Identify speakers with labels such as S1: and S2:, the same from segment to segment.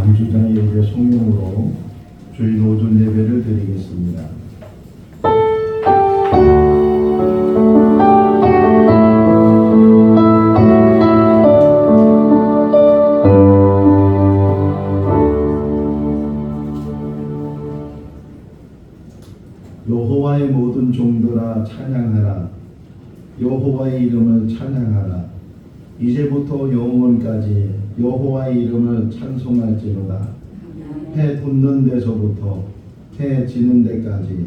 S1: 감수자의 예배 성령으로 주일 오전 예배를 드리겠습니다. 여호와의 모든 종들아 찬양하라. 여호와의 이름을 찬양하라. 이제부터 영원까지 여호와의 이름을 찬송할지로다. 해 돋는 데서부터 해 지는 데까지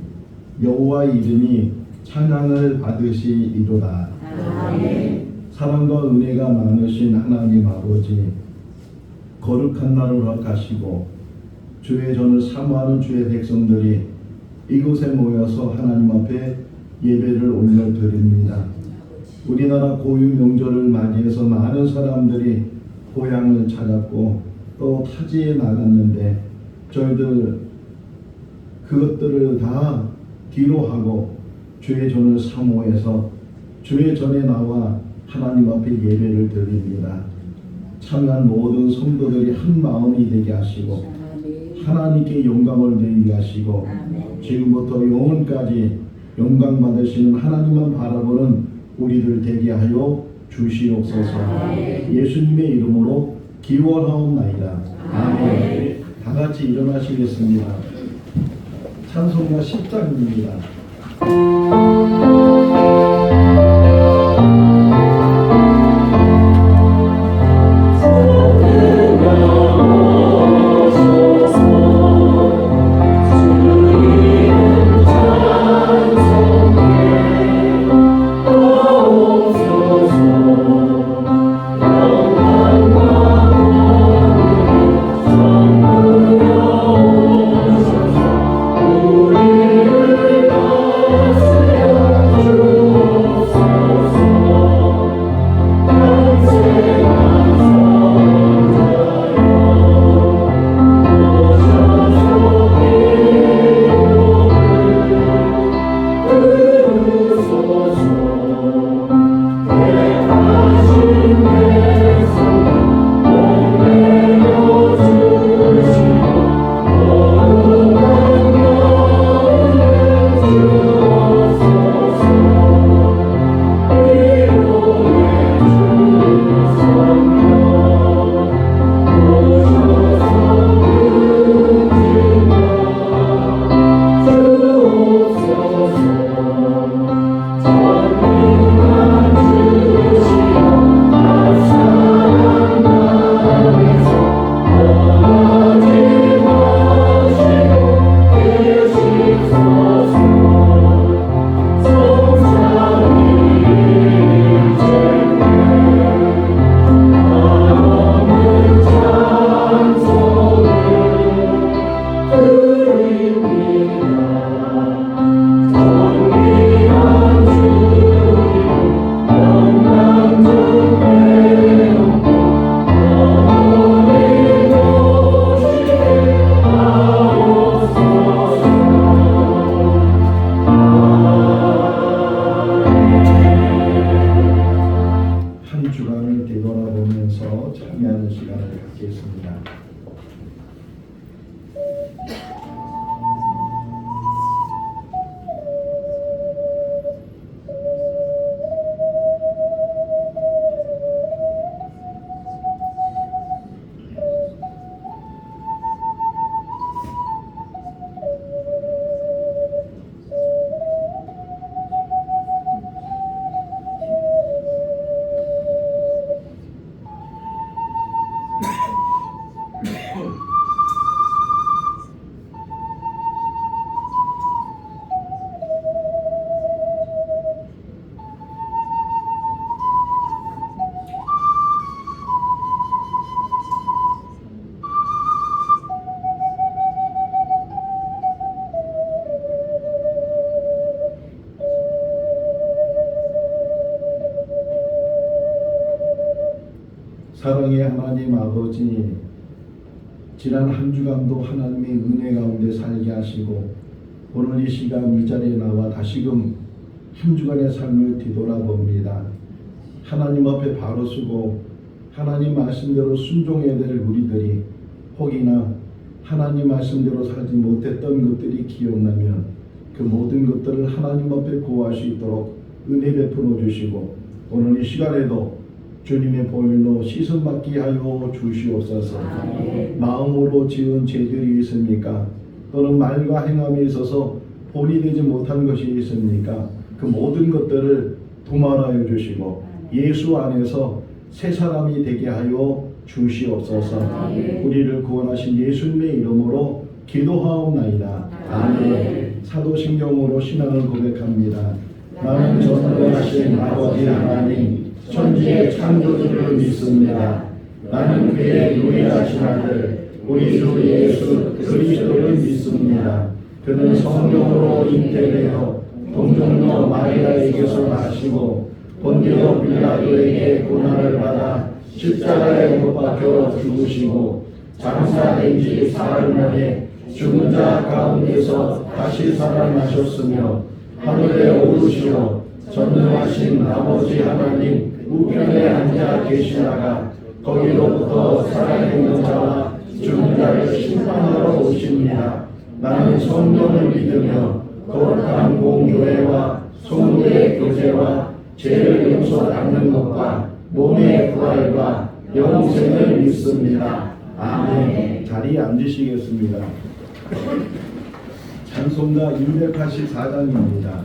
S1: 여호와의 이름이 찬양을 받으시리로다. 사랑과 은혜가 많으신 하나님 아버지, 거룩한 날을 허락하시고 주의 전을 사모하는 주의 백성들이 이곳에 모여서 하나님 앞에 예배를 올려드립니다. 우리나라 고유 명절을 맞이해서 많은 사람들이 고향을 찾았고 또 타지에 나갔는데 저희들 그것들을 다 뒤로 하고 주의 전을 사모해서 주의 전에 나와 하나님 앞에 예배를 드립니다. 참여한 모든 성도들이 한 마음이 되게 하시고 하나님께 영광을 드리게 하시고 지금부터 영원까지 영광 받으시는 하나님만 바라보는 우리들 되게 하여 주시옵소서. 예수님의 이름으로 기원하옵나이다. 아멘. 다 같이 일어나시겠습니다. 찬송가 10장입니다. 주간을 되돌아보면서 참여하는 시간을 갖겠습니다. 사랑의 하나님 아버지, 지난 한 주간도 하나님의 은혜 가운데 살게 하시고 오늘 이 시간 이 자리에 나와 다시금 한 주간의 삶을 뒤돌아봅니다. 하나님 앞에 바로 서고 하나님 말씀대로 순종해야 될 우리들이 혹이나 하나님 말씀대로 살지 못했던 것들이 기억나면 그 모든 것들을 하나님 앞에 구할 수 있도록 은혜 베풀어 주시고 오늘 이 시간에도 주님의 보혈로 씻음받게 하여 주시옵소서. 마음으로 지은 죄들이 있습니까? 또는 말과 행함에 있어서 본이 되지 못한 것이 있습니까? 그 모든 것들을 도말하여 주시고 예수 안에서 새 사람이 되게 하여 주시옵소서. 우리를 구원하신 예수님의 이름으로 기도하옵나이다. 아멘. 사도신경으로 신앙을 고백합니다. 나는 전능하신 아버지 하나님 천지의 창조주를 믿습니다. 나는 그의 유일하신 아들 우리 주 예수 그리스도를 믿습니다. 그는 성령으로 잉태되어 동정녀 마리아에게서 나시고 본디오 빌라도에게 고난을 받아 십자가에 못 박혀 죽으시고 장사된 지 사흘 만에 죽은 자 가운데서 다시 살아나셨으며 하늘에 오르시어 전능하신 아버지 하나님 우편에 앉아 계시다가 거기로부터 살아있는 자와 죽은 자를 심판하러 오십니다. 나는 성령을 믿으며 거룩한 공교회와 성도의 교제와 죄를 용서 받는 것과 몸의 부활과 영생을 믿습니다. 아멘. 자리에 앉으시겠습니다. 찬송가 284장입니다.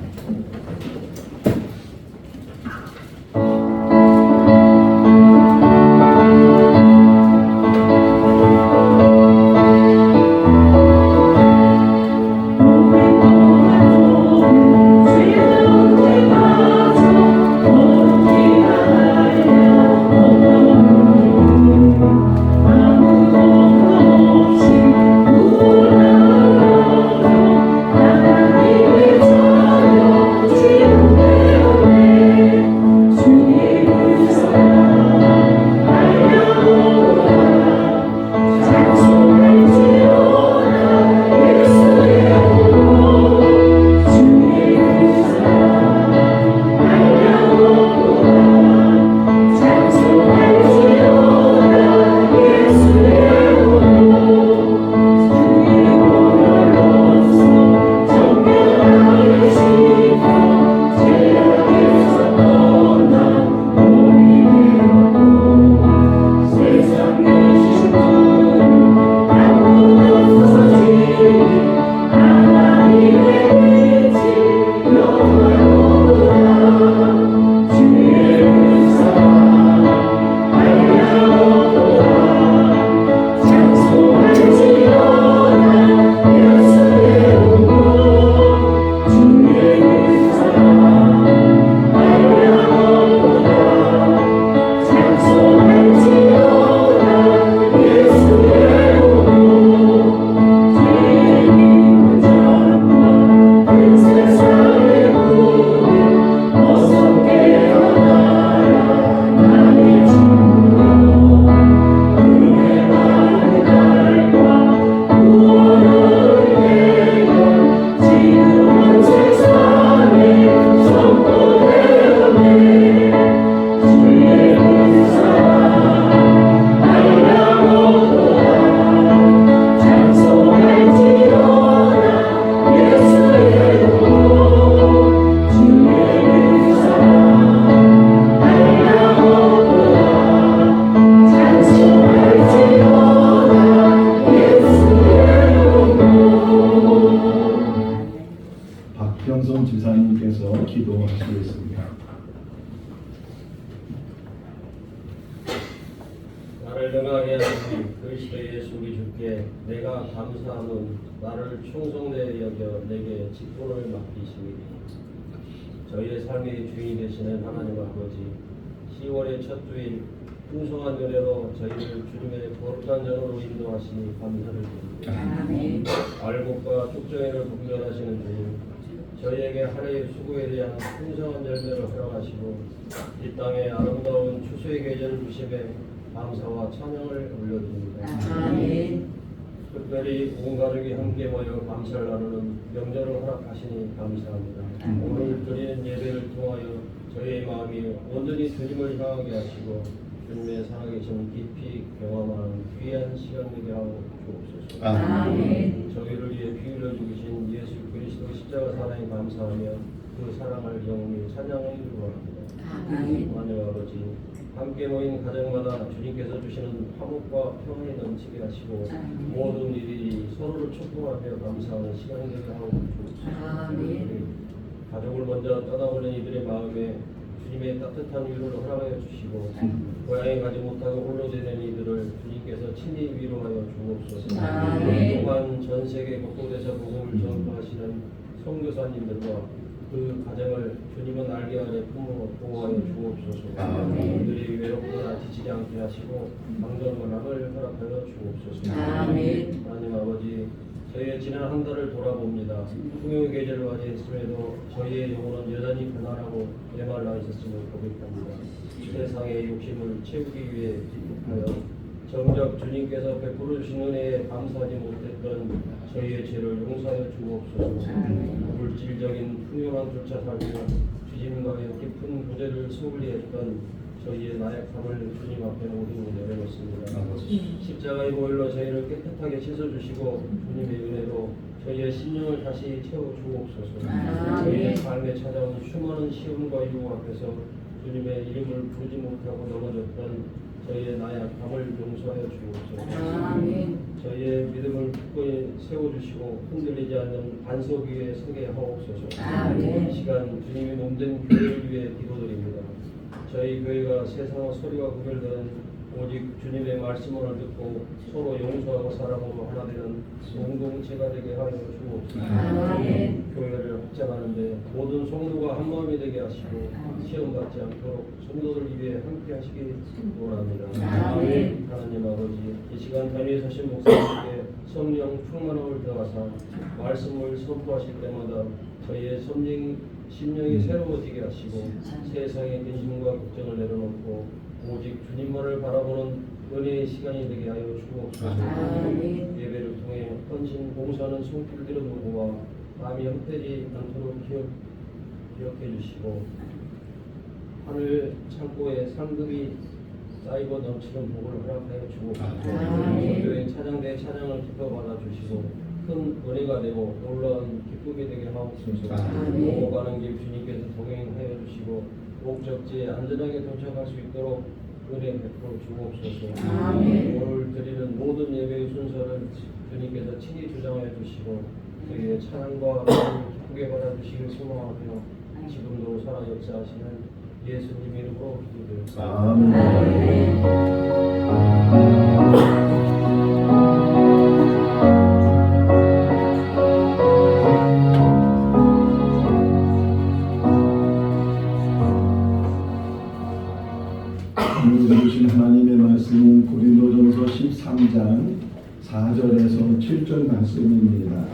S1: 지사님께서 기도하시겠습니다.
S2: 나를 능하게 하시니 그리스도 예수 우리 주께 내가 감사함은 나를 충성되게 여겨 내게 직분을 맡기시니 저희의 삶의 주인이 되시는 하나님 아버지 10월의 첫 주일 풍성한 은혜로 저희를 주님의 거룩한 전으로 인도하시니 감사를 드립니다.
S3: 아멘.
S2: 알곡과 족정이를 분별하시는 주님 저희에게 하루의 수고에 대한 풍성한 열매를 허락하시고 이 땅에 아름다운 추수의 계절을 주심에 감사와 찬양을 올려드립니다.
S3: 아멘.
S2: 특별히 온 가족이 함께 모여 감사를 나누는 명절을 허락하시니 감사합니다. 오늘 드리는 예배를 통하여 저희의 마음이 온전히 주님을 향하게 하시고 주님의 살아계심 깊이 경험하는 귀한 시간 되게 하고 주옵소서.
S3: 아멘.
S2: 저희를 위해 피 흘려 죽으신 예수 그리스도 십자가 사랑에 감사하며 그 사랑을 영원히 찬양하기 원합니다.
S3: 아멘.
S2: 하나님 아버지, 함께 모인 가정마다 주님께서 주시는 화목과 평안이 넘치게 하시고 모든 일이 서로를 축복하며 감사하는 시간이 되게 하고 주옵소서.
S3: 아멘.
S2: 가족을 먼저 떠나보낸 이들의 마음에 주님의 따뜻한 위로를 허락하여 주시고 고향에 가지 못하고 홀로 지낸 이들을 주님께서 친히 위로하여 주옵소서.
S3: 아멘.
S2: 또한 전 세계 곳곳에서 복음을 전파하시는 선교사님들과 그 가정을 주님은 날개 아래 품어 보호하여 주옵소서.
S3: 아멘.
S2: 그들이 외롭거나 지치지 않게 하시고 방전문학을 허락하여 주옵소서.
S3: 아멘.
S2: 하나님 아버지, 저희의 지난 한 달을 돌아봅니다. 풍요의 계절을 맞이했음에도 저희의 영혼은 여전히 가난하고 메말라 있었음을 고백합니다. 세상의 욕심을 채우기 위해 기쁘하여 정작 주님께서 베풀어 주신 은혜에 감사하지 못했던 저희의 죄를 용서하여 주옵소서. 물질적인 풍요만 쫓아 살며 주님과의 깊은 교제를 소홀히 했던 저희의 나약함을 주님 앞에 모두 내려놓습니다. 십자가의 보혈로 저희를 깨끗하게 씻어주시고 주님의 은혜로 저희의 심령을 다시 채워주옵소서. 저희의 삶에 찾아온 수많은 시험과 유혹 앞에서 주님의 이름을 부르지 못하고 넘어졌던 저희의 나약함을 용서하여 주옵소서. 저희의 믿음을 굳건히 세워주시고 흔들리지 않는 반석 위에 서게 하옵소서. 이 시간 주님의 몸된 교회를 위해 기도드립니다. 저희 교회가 세상의 소리와 구별되는 오직 주님의 말씀을 듣고 서로 용서하고 사랑으로 하나 되는 공동체가 되게 하여 주옵소서. 교회를 확장하는데 모든 성도가 한 마음이 되게 하시고 시험받지 않도록 성도들 위해 함께 하시기 원합니다. 하나님 아버지, 이 시간 단위에 서신 목사님께 성령 충만함을 더하사 말씀을 선포하실 때마다 저희의 심령이 새로워지게 하시고 세상의 근심과 걱정을 내려놓고 오직 주님만을 바라보는 은혜의 시간이 되게 하여 주옵소서. 예배를 통해 헌신 봉사하는 손길들의 노고와 마음이 헛되지 않도록 기억해 주시고 하늘 창고에 상급이 쌓이고 넘치는 복을 허락하여 주옵소서. 교회 찬양대 찬양을 기뻐 받아주시고 큰 은혜가 되고 놀라운 기쁨이 되게 하옵소서. 오고 가는 길 주님께서 동행하여 주시고 목적지에 안전하게 도착할 수 있도록 은혜 베풀어 주옵소서. 오늘 드리는 모든 예배의 순서를 주님께서 친히 주장하여 주시고 저희의 찬양과 기쁘게 받아주시길 소망하며 지금도 살아 역사하시는 예수님 이름으로 기도드립니다.
S1: 아멘. 오늘 주신 하나님의 말씀은 고린도전서 13장 4절에서 7절 말씀입니다.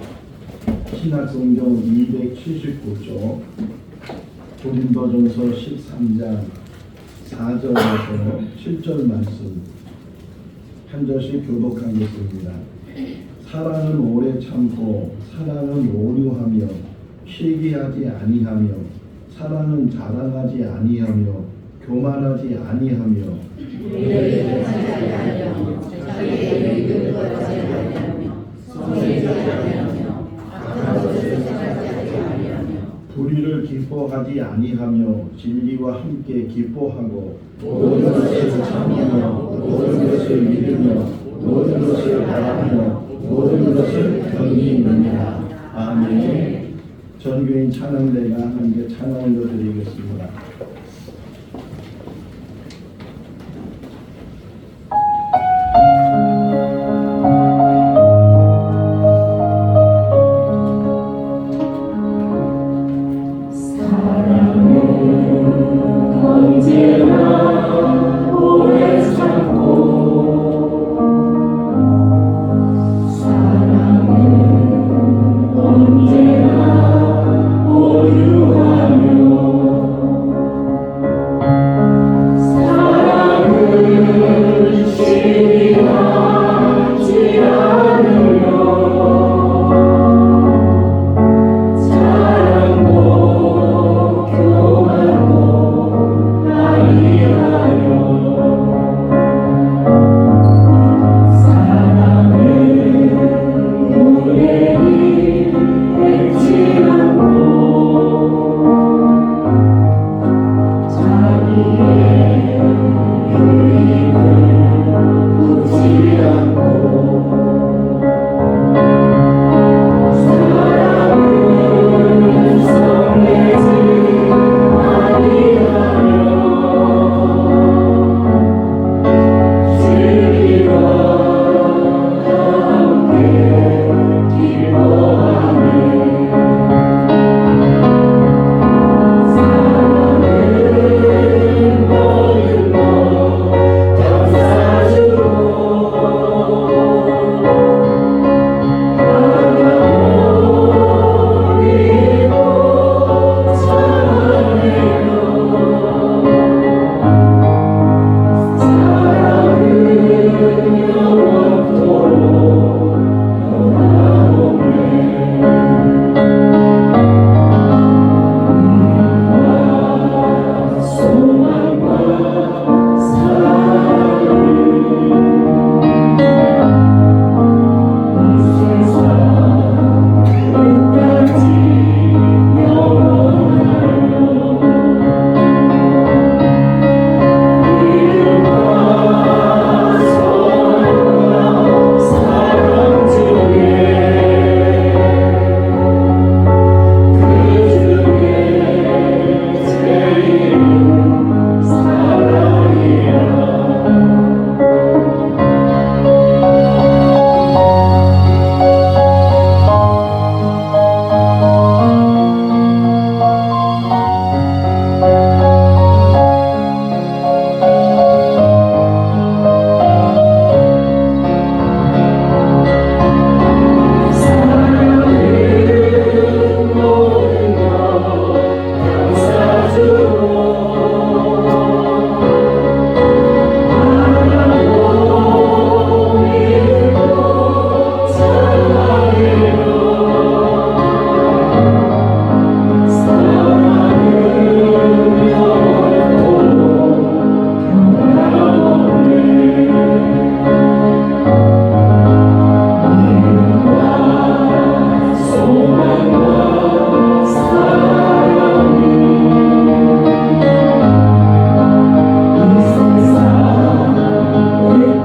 S1: 신약성경 279쪽 고린도전서 13장 4절에서 7절 말씀 한 절씩 교독하겠습니다. 사랑은 오래 참고 사랑은 오류하며 시기하지 아니하며 사랑은 자랑하지 아니하며 교만하지 아니하며 불의를 기뻐하지 아니하며 진리와 함께 기뻐하고 모든 것을 참으며 모든 것을 믿으며 모든 것을 바라며 모든 것을 견디느니라. 아멘. 전교인 찬양대가 함께 찬양 올려드리겠습니다.
S4: 언제나 오유하며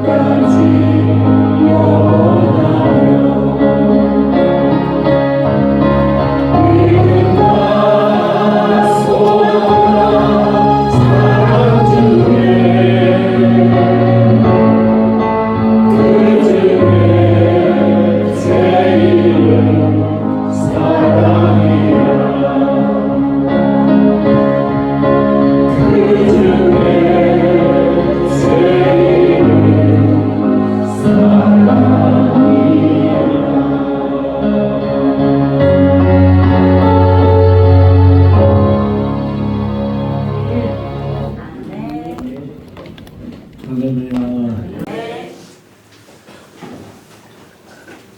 S1: 할렐루야.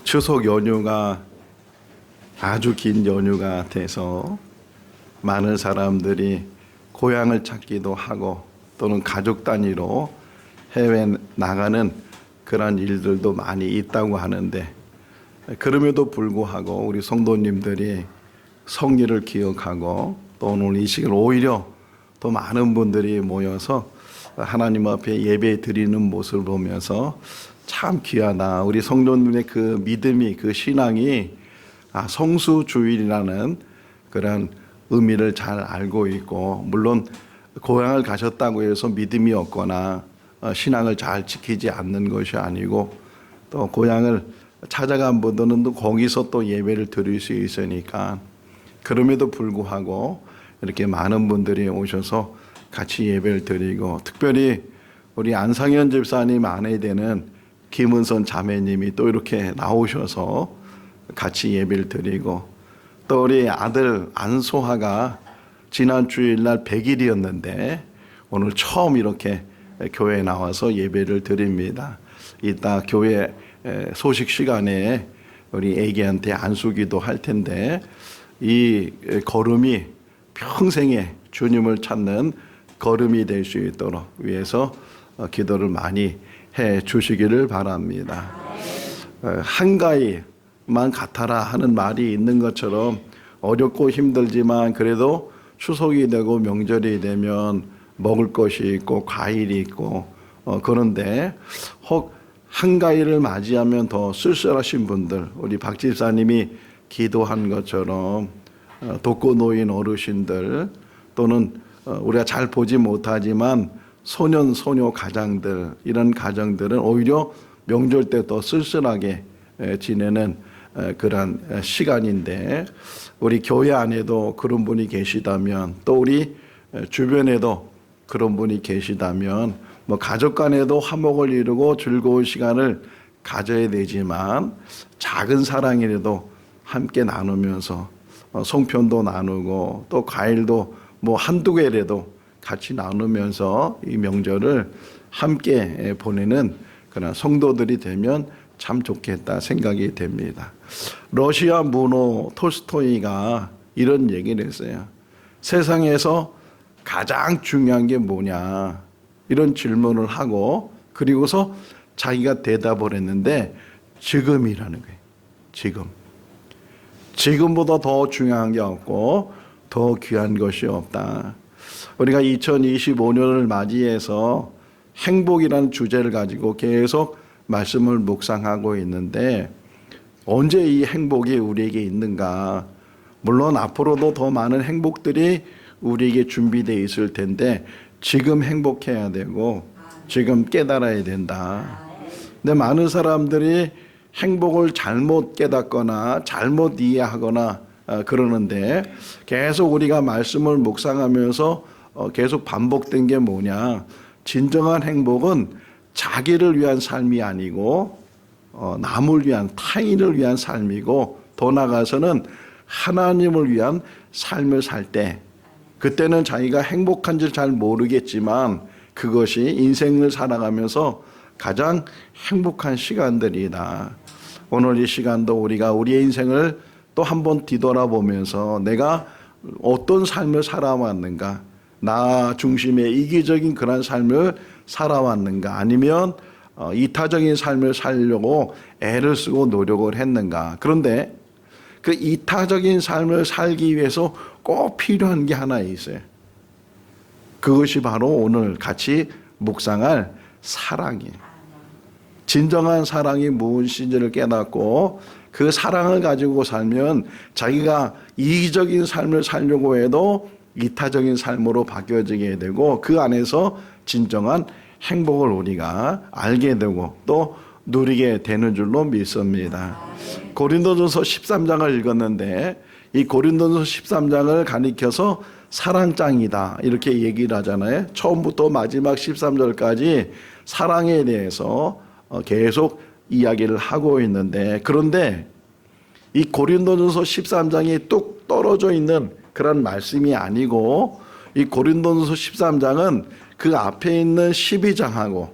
S1: 추석 연휴가 아주 긴 연휴가 돼서 많은 사람들이 고향을 찾기도 하고 또는 가족 단위로 해외 나가는 그런 일들도 많이 있다고 하는데, 그럼에도 불구하고 우리 성도님들이 성리를 기억하고 또 오늘 이 시간 오히려 더 많은 분들이 모여서 하나님 앞에 예배 드리는 모습을 보면서 참 귀하다. 우리 성도님의 그 믿음이, 그 신앙이 성수주일이라는 그런 의미를 잘 알고 있고, 물론 고향을 가셨다고 해서 믿음이 없거나 신앙을 잘 지키지 않는 것이 아니고, 또 고향을 찾아간 분들은 또 거기서 또 예배를 드릴 수 있으니까, 그럼에도 불구하고 이렇게 많은 분들이 오셔서 같이 예배를 드리고, 특별히 우리 안상현 집사님 아내 되는 김은선 자매님이 또 이렇게 나오셔서 같이 예배를 드리고, 또 우리 아들 안소하가 지난 주일날 100일이었는데 오늘 처음 이렇게 교회에 나와서 예배를 드립니다. 이따 교회 소식 시간에 우리 애기한테 안수기도 할 텐데, 이 걸음이 평생에 주님을 찾는 걸음이 될 수 있도록 위해서 기도를 많이 해 주시기를 바랍니다. 한가위만 같아라 하는 말이 있는 것처럼 어렵고 힘들지만 그래도 추석이 되고 명절이 되면 먹을 것이 있고 과일이 있고 그런데 혹 한가위를 맞이하면 더 쓸쓸하신 분들, 우리 박 집사님이 기도한 것처럼 독거노인 어르신들, 또는 우리가 잘 보지 못하지만 소년 소녀 가장들, 이런 가정들은 오히려 명절 때 더 쓸쓸하게 지내는 그런 시간인데, 우리 교회 안에도 그런 분이 계시다면, 또 우리 주변에도 그런 분이 계시다면, 뭐 가족 간에도 화목을 이루고 즐거운 시간을 가져야 되지만 작은 사랑이라도 함께 나누면서 송편도 나누고 또 과일도 뭐 한두 개라도 같이 나누면서 이 명절을 함께 보내는 그런 성도들이 되면 참 좋겠다 생각이 됩니다. 러시아 문호 톨스토이가 이런 얘기를 했어요. 세상에서 가장 중요한 게 뭐냐, 이런 질문을 하고 그리고서 자기가 대답을 했는데 지금이라는 거예요. 지금보다 더 중요한 게 없고 더 귀한 것이 없다. 우리가 2025년을 맞이해서 행복이라는 주제를 가지고 계속 말씀을 묵상하고 있는데, 언제 이 행복이 우리에게 있는가? 물론 앞으로도 더 많은 행복들이 우리에게 준비되어 있을 텐데 지금 행복해야 되고 지금 깨달아야 된다. 근데 많은 사람들이 행복을 잘못 깨닫거나 잘못 이해하거나 그러는데, 계속 우리가 말씀을 묵상하면서 계속 반복된 게 뭐냐, 진정한 행복은 자기를 위한 삶이 아니고 남을 위한, 타인을 위한 삶이고, 더 나아가서는 하나님을 위한 삶을 살 때, 그때는 자기가 행복한지 잘 모르겠지만 그것이 인생을 살아가면서 가장 행복한 시간들이다. 오늘 이 시간도 우리가 우리의 인생을 또 한번 뒤돌아보면서 내가 어떤 삶을 살아왔는가, 나 중심의 이기적인 그런 삶을 살아왔는가, 아니면 이타적인 삶을 살려고 애를 쓰고 노력을 했는가. 그런데 그 이타적인 삶을 살기 위해서 꼭 필요한 게 하나 있어요. 그것이 바로 오늘 같이 묵상할 사랑이에요. 진정한 사랑이 무엇인지를 깨닫고 그 사랑을 가지고 살면 자기가 이기적인 삶을 살려고 해도 이타적인 삶으로 바뀌어지게 되고 그 안에서 진정한 행복을 우리가 알게 되고 또 누리게 되는 줄로 믿습니다. 고린도전서 13장을 읽었는데 이 고린도전서 13장을 가리켜서 사랑장이다 이렇게 얘기를 하잖아요. 처음부터 마지막 13절까지 사랑에 대해서 계속 이야기를 하고 있는데 그런데 이 고린도전서 13장이 뚝 떨어져 있는 그런 말씀이 아니고 이 고린도전서 13장은 그 앞에 있는 12장하고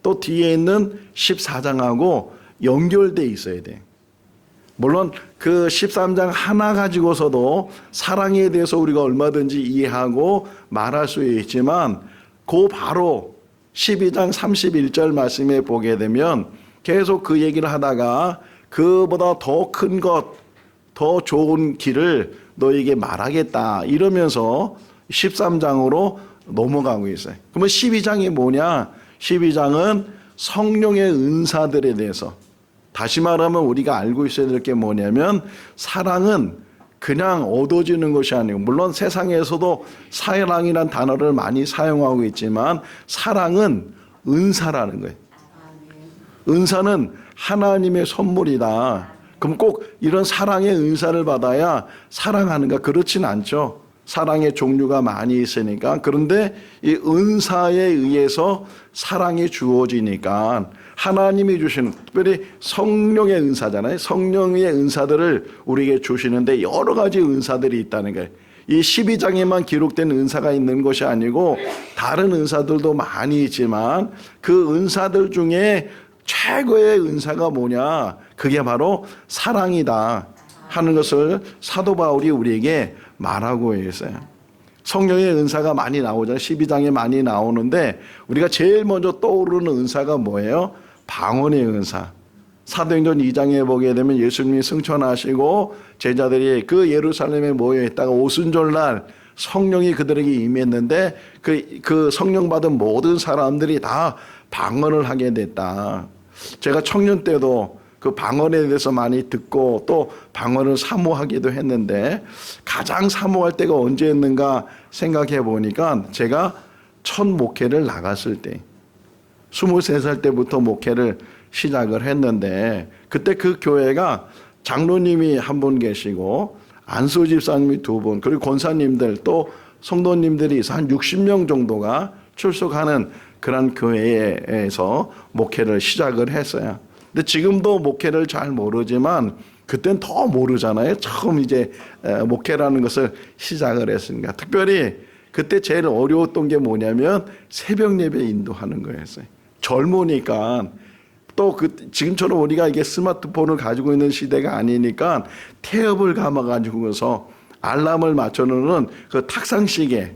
S1: 또 뒤에 있는 14장하고 연결돼 있어야 돼. 물론 그 13장 하나 가지고서도 사랑에 대해서 우리가 얼마든지 이해하고 말할 수 있지만 그 바로 12장 31절 말씀에 보게 되면 계속 그 얘기를 하다가 그보다 더 큰 것, 더 좋은 길을 너에게 말하겠다 이러면서 13장으로 넘어가고 있어요. 그러면 12장이 뭐냐? 12장은 성령의 은사들에 대해서 다시 말하면 우리가 알고 있어야 될 게 뭐냐면 사랑은 그냥 얻어지는 것이 아니고 물론 세상에서도 사랑이란 단어를 많이 사용하고 있지만 사랑은 은사라는 거예요. 은사는 하나님의 선물이다. 그럼 꼭 이런 사랑의 은사를 받아야 사랑하는가? 그렇진 않죠. 사랑의 종류가 많이 있으니까. 그런데 이 은사에 의해서 사랑이 주어지니까 하나님이 주시는 특별히 성령의 은사잖아요. 성령의 은사들을 우리에게 주시는데 여러 가지 은사들이 있다는 거예요. 이 12장에만 기록된 은사가 있는 것이 아니고 다른 은사들도 많이 있지만 그 은사들 중에 최고의 은사가 뭐냐? 그게 바로 사랑이다 하는 것을 사도 바울이 우리에게 말하고 있어요. 성령의 은사가 많이 나오잖아요. 12장에 많이 나오는데 우리가 제일 먼저 떠오르는 은사가 뭐예요? 방언의 은사. 사도행전 2장에 보게 되면 예수님이 승천하시고 제자들이 그 예루살렘에 모여 있다가 오순절날 성령이 그들에게 임했는데 그 성령 받은 모든 사람들이 다 방언을 하게 됐다. 제가 청년 때도 그 방언에 대해서 많이 듣고 또 방언을 사모하기도 했는데 가장 사모할 때가 언제였는가 생각해 보니까 제가 첫 목회를 나갔을 때 23살 때부터 목회를 시작을 했는데 그때 그 교회가 장로님이 한 분 계시고 안수 집사님이 두 분 그리고 권사님들 또 성도님들이 한 60명 정도가 출석하는 그런 교회에서 목회를 시작을 했어요. 근데 지금도 목회를 잘 모르지만 그땐 더 모르잖아요. 처음 이제 목회라는 것을 시작을 했으니까. 특별히 그때 제일 어려웠던 게 뭐냐면 새벽 예배 인도하는 거였어요. 젊으니까 또 지금처럼 우리가 이게 스마트폰을 가지고 있는 시대가 아니니까 태엽을 감아가지고서 알람을 맞춰놓는 그 탁상시계.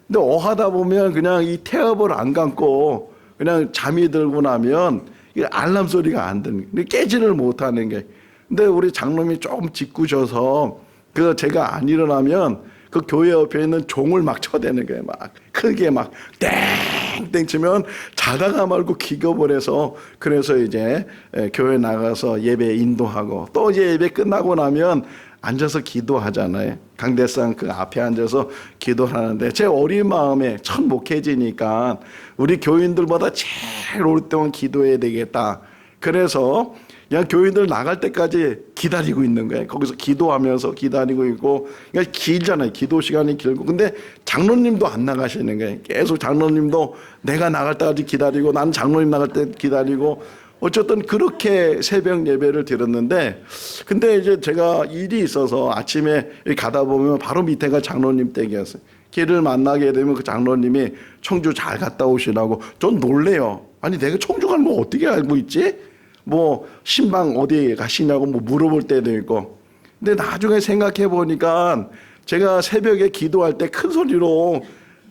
S1: 근데 하다 보면 그냥 이 태엽을 안 감고 그냥 잠이 들고 나면 이 알람 소리가 안 드는 게 깨지를 못하는 게. 근데 우리 장로님이 조금 짓궂어서 그 제가 안 일어나면 그 교회 옆에 있는 종을 막 쳐대는 거예요. 막 크게 막 땡땡 치면 자다가 말고 기겁을 해서 그래서 이제 교회 나가서 예배 인도하고 또 이제 예배 끝나고 나면 앉아서 기도하잖아요. 강대상 그 앞에 앉아서 기도하는데 제 어린 마음에 첫 목회지니까 우리 교인들보다 제일 오랫동안 기도해야 되겠다. 그래서 그냥 교인들 나갈 때까지 기다리고 있는 거예요. 거기서 기도하면서 기다리고 있고 그러니까 길잖아요. 기도 시간이 길고. 근데 장로님도 안 나가시는 거예요. 계속 장로님도 내가 나갈 때까지 기다리고 나는 장로님 나갈 때 기다리고 어쨌든 그렇게 새벽 예배를 드렸는데 근데 이제 제가 일이 있어서 아침에 가다 보면 바로 밑에가 장로님 댁이었어요. 길을 만나게 되면 그 장로님이 청주 잘 갔다 오시라고. 전 놀래요. 아니 내가 청주 가는 거 어떻게 알고 있지? 뭐 신방 어디 가시냐고 뭐 물어볼 때도 있고. 근데 나중에 생각해 보니까 제가 새벽에 기도할 때 큰 소리로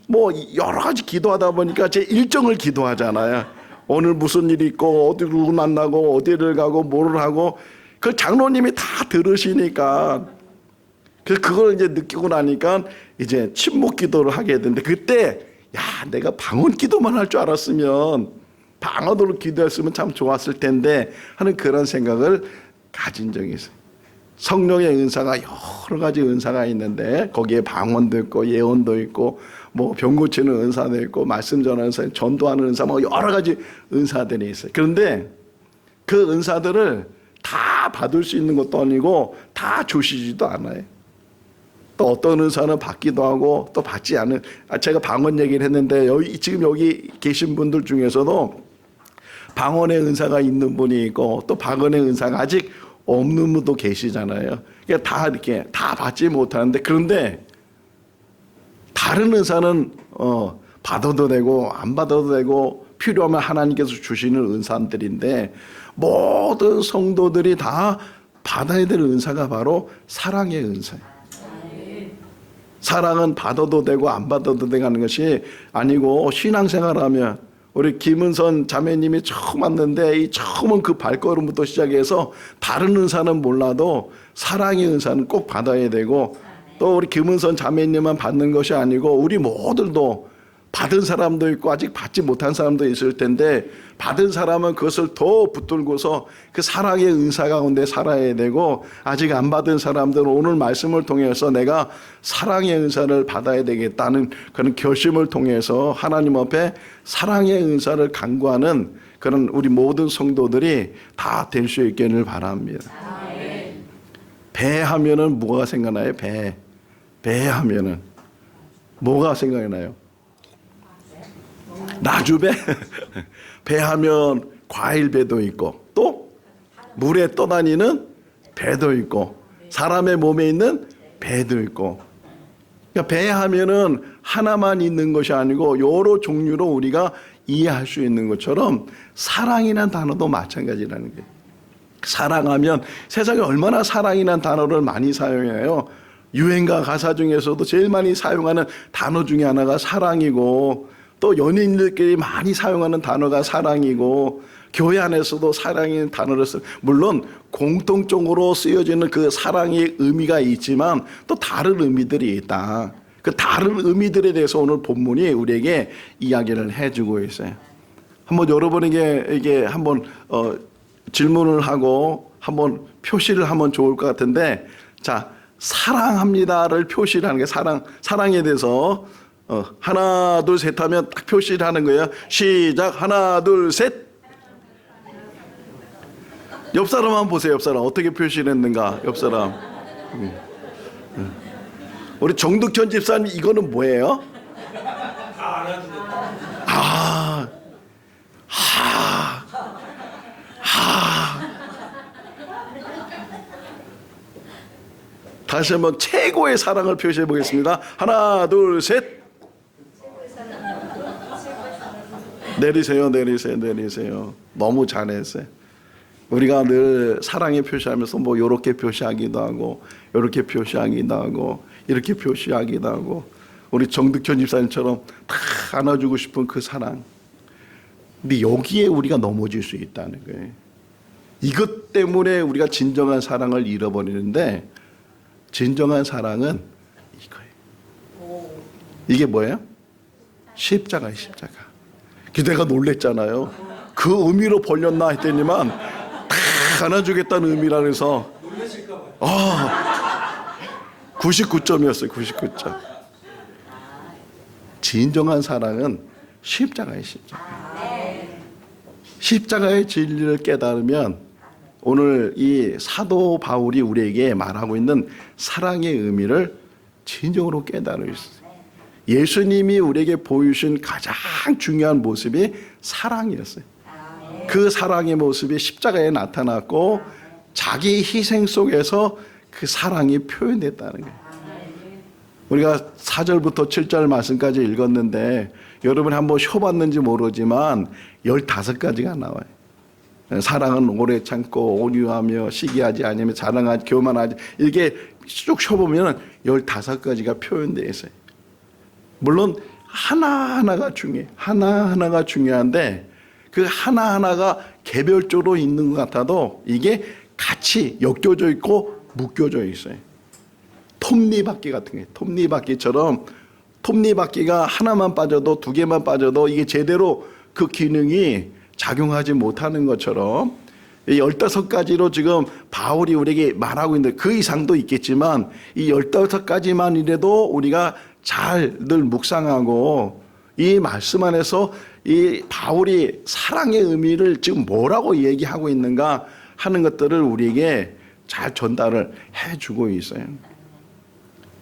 S1: 뭐 여러 가지 기도하다 보니까 제 일정을 기도하잖아요. 오늘 무슨 일이 있고 어디를 만나고 어디를 가고 뭐를 하고 그 장로님이 다 들으시니까 그걸 이제 느끼고 나니까 이제 침묵 기도를 하게 되는데 그때 야 내가 방언 기도만 할 줄 알았으면
S4: 방언으로 기도했으면 참 좋았을 텐데 하는 그런 생각을 가진 적이 있어요. 성령의 은사가 여러 가지 은사가 있는데 거기에 방언도 있고 예언도 있고 뭐 병 고치는 은사도 있고 말씀 전하는 은사, 전도하는 은사, 뭐 여러 가지 은사들이 있어요. 그런데 그 은사들을 다 받을 수 있는 것도 아니고 다 주시지도 않아요. 또 어떤 은사는 받기도 하고 또 받지 않은, 제가 방언 얘기를 했는데 지금 여기 계신 분들 중에서도 방언의 은사가 있는 분이 있고 또 방언의 은사가 아직 없는 분도 계시잖아요. 그러니까 다 이렇게 다 받지 못하는데, 그런데 다른 은사는 받아도 되고 안 받아도 되고 필요하면 하나님께서 주시는 은사들인데, 모든 성도들이 다 받아야 될 은사가 바로 사랑의 은사예요. 사랑은 받아도 되고 안 받아도 되고 하는 것이 아니고, 신앙생활하면 우리 김은선 자매님이 처음 왔는데 이 처음은 그 발걸음부터 시작해서 다른 은사는 몰라도 사랑의 은사는 꼭 받아야 되고, 또 우리 김은선 자매님만 받는 것이 아니고 우리 모두도 받은 사람도 있고 아직 받지 못한 사람도 있을 텐데, 받은 사람은 그것을 더 붙들고서 그 사랑의 은사 가운데 살아야 되고, 아직 안 받은 사람들은 오늘 말씀을 통해서 내가 사랑의 은사를 받아야 되겠다는 그런 결심을 통해서 하나님 앞에 사랑의 은사를 간구하는 그런 우리 모든 성도들이 다 될 수 있기를 바랍니다. 배 하면은 뭐가 생각나요? 배 하면은 뭐가 생각이 나요? 나주배? 배 하면 과일배도 있고 또 물에 떠다니는 배도 있고 사람의 몸에 있는 배도 있고, 그러니까 배 하면은 하나만 있는 것이 아니고 여러 종류로 우리가 이해할 수 있는 것처럼 사랑이라는 단어도 마찬가지라는 거예요. 사랑하면 세상에 얼마나 사랑이라는 단어를 많이 사용해요. 유행가 가사 중에서도 제일 많이 사용하는 단어 중에 하나가 사랑이고, 또 연인들끼리 많이 사용하는 단어가 사랑이고, 교회 안에서도 사랑의 단어를 물론 공통적으로 쓰여지는 그 사랑의 의미가 있지만 또 다른 의미들이 있다. 그 다른 의미들에 대해서 오늘 본문이 우리에게 이야기를 해주고 있어요. 한번 여러분에게 이게 한번 질문을 하고 한번 표시를 하면 좋을 것 같은데, 자, 사랑합니다를 표시를 하는 게 사랑에 대해서 하나 둘 셋 하면 딱 표시를 하는 거예요. 시작. 하나 둘 셋. 옆 사람 한번 보세요. 옆 사람 어떻게 표시를 했는가. 옆 사람. 우리 정득현 집사님 이거는 뭐예요? 다시 한번 최고의 사랑을 표시해 보겠습니다. 하나 둘 셋. 내리세요. 너무 잘했어요. 우리가 늘 사랑의 표시하면서 뭐 이렇게 표시하기도 하고 이렇게 표시하기도 하고 이렇게 표시하기도 하고, 우리 정득현 집사님처럼 다 안아주고 싶은 그 사랑. 근데 여기에 우리가 넘어질 수 있다는 거예요. 이것 때문에 우리가 진정한 사랑을 잃어버리는데, 진정한 사랑은 이거예요. 이게 뭐예요? 십자가예요, 십자가. 내가 놀랬잖아요. 그 의미로 벌렸나 했더니만 다 안아주겠다는 의미라 해서 99점이었어요. 99점. 진정한 사랑은 십자가예요, 십자가. 십자가의 진리를 깨달으면 오늘 이 사도 바울이 우리에게 말하고 있는 사랑의 의미를 진정으로 깨달을 수 있어요. 예수님이 우리에게 보여주신 가장 중요한 모습이 사랑이었어요. 그 사랑의 모습이 십자가에 나타났고 자기 희생 속에서 그 사랑이 표현됐다는 거예요. 우리가 4절부터 7절 말씀까지 읽었는데 여러분이 한번 쉬어봤는지 모르지만 15가지가 나와요. 사랑은 오래 참고 온유하며 시기하지 않으며 자랑하지 교만하지, 이게 쭉 쉬어보면 15가지가 표현되어 있어요. 물론 하나하나가 중요해요. 하나하나가 중요한데 그 하나하나가 개별적으로 있는 것 같아도 이게 같이 엮여져 있고 묶여져 있어요. 톱니바퀴 같은 게, 톱니바퀴처럼 톱니바퀴가 하나만 빠져도 두 개만 빠져도 이게 제대로 그 기능이 작용하지 못하는 것처럼 이 15가지로 지금 바울이 우리에게 말하고 있는데 그 이상도 있겠지만 이 15가지만이라도 우리가 잘 늘 묵상하고 이 말씀 안에서 이 바울이 사랑의 의미를 지금 뭐라고 얘기하고 있는가 하는 것들을 우리에게 잘 전달을 해주고 있어요.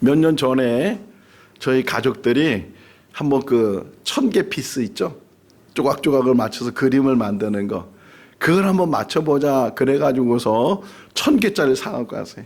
S4: 몇 년 전에 저희 가족들이 한번 그 1000개 피스 있죠? 조각조각을 맞춰서 그림을 만드는 거. 그걸 한번 맞춰보자. 그래가지고서 1000개짜리 사갖고 왔어요.